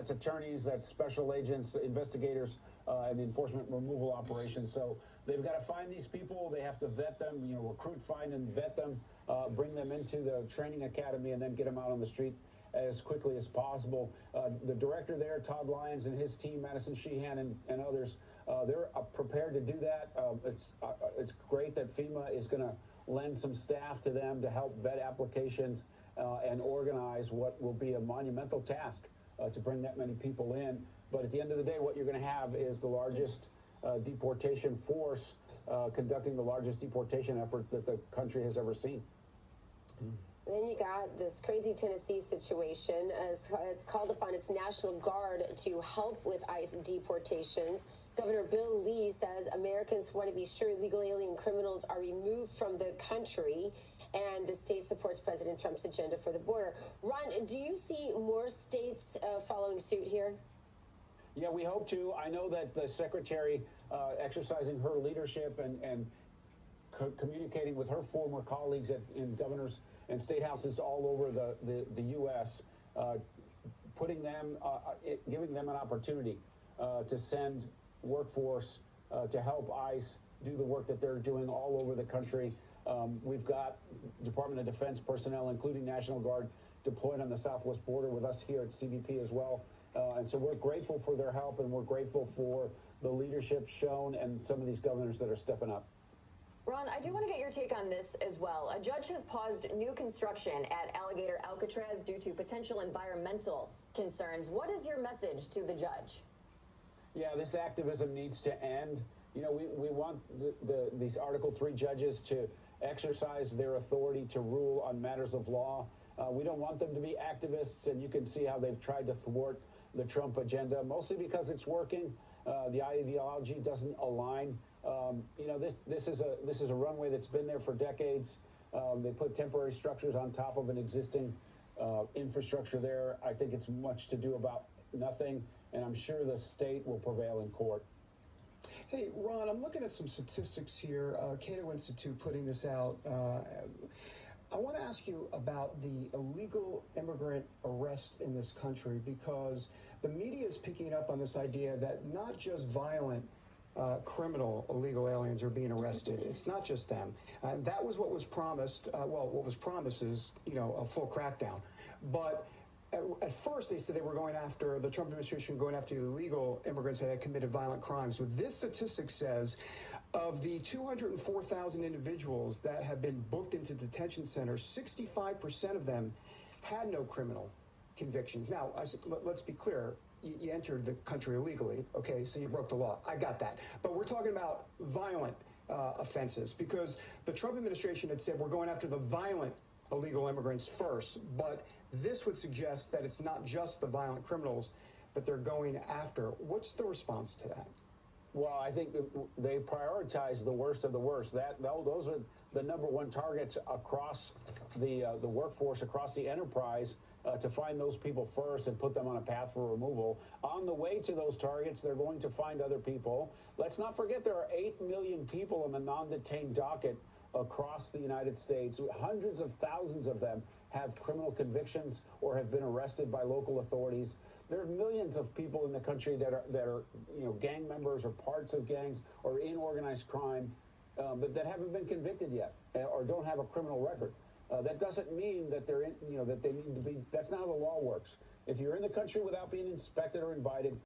That's attorneys, that's special agents, investigators, and enforcement removal operations. So they've got to find these people. They have to vet them, recruit, find, and vet them, bring them into the training academy, and then get them out on the street as quickly as possible. The director there, Todd Lyons, and his team, Madison Sheehan and others, they're prepared to do that. It's great that FEMA is going to lend some staff to them to help vet applications and organize what will be a monumental task to bring that many people in. But at the end of the day, what you're going to have is the largest deportation force conducting the largest deportation effort that the country has ever seen. Then you got this crazy Tennessee situation. It's called upon its National Guard to help with ICE deportations. Governor Bill Lee says Americans want to be sure illegal alien criminals are removed from the country, and the state supports President Trump's agenda for the border. Ron, do you see more states following suit here? Yeah, we hope to. I know that the secretary, exercising her leadership and communicating with her former colleagues in governors and state houses all over the U.S., putting them, giving them an opportunity to send workforce to help ICE do the work that they're doing all over the country. We've got Department of Defense personnel, including National Guard, deployed on the southwest border with us here at CBP as well. And so we're grateful for their help, and we're grateful for the leadership shown and some of these governors that are stepping up. Ron, I do want to get your take on this as well. A judge has paused new construction at Alligator Alcatraz due to potential environmental concerns. What is your message to the judge? Yeah, this activism needs to end. We want these Article 3 judges to exercise their authority to rule on matters of law. We don't want them to be activists, and you can see how they've tried to thwart the Trump agenda, mostly because it's working. The ideology doesn't align. This is a runway that's been there for decades. They put temporary structures on top of an existing infrastructure there. I think it's much to do about nothing, and I'm sure the state will prevail in court. Hey, Ron, I'm looking at some statistics here. Cato Institute putting this out. I want to ask you about the illegal immigrant arrest in this country, because the media is picking up on this idea that not just violent criminal illegal aliens are being arrested. It's not just them. That was what was promised. What was promised is, a full crackdown. But at first, they said they were going after, the Trump administration going after illegal immigrants that had committed violent crimes. But this statistic says of the 204,000 individuals that have been booked into detention centers, 65% of them had no criminal convictions. Now, let's be clear. You entered the country illegally, okay, so you broke the law. I got that. But we're talking about violent offenses, because the Trump administration had said we're going after the violent illegal immigrants first, but this would suggest that it's not just the violent criminals that they're going after. What's the response to that? Well, I think they prioritize the worst of the worst. Those are the number one targets across the workforce, across the enterprise, to find those people first and put them on a path for removal. On the way to those targets, they're going to find other people. Let's not forget there are 8 million people on the non-detained docket across the United States. Hundreds of thousands of them have criminal convictions or have been arrested by local authorities. There are millions of people in the country that are gang members or parts of gangs or in organized crime, but that haven't been convicted yet or don't have a criminal record. That doesn't mean that that they need to be. That's not how the law works. If you're in the country without being inspected or invited,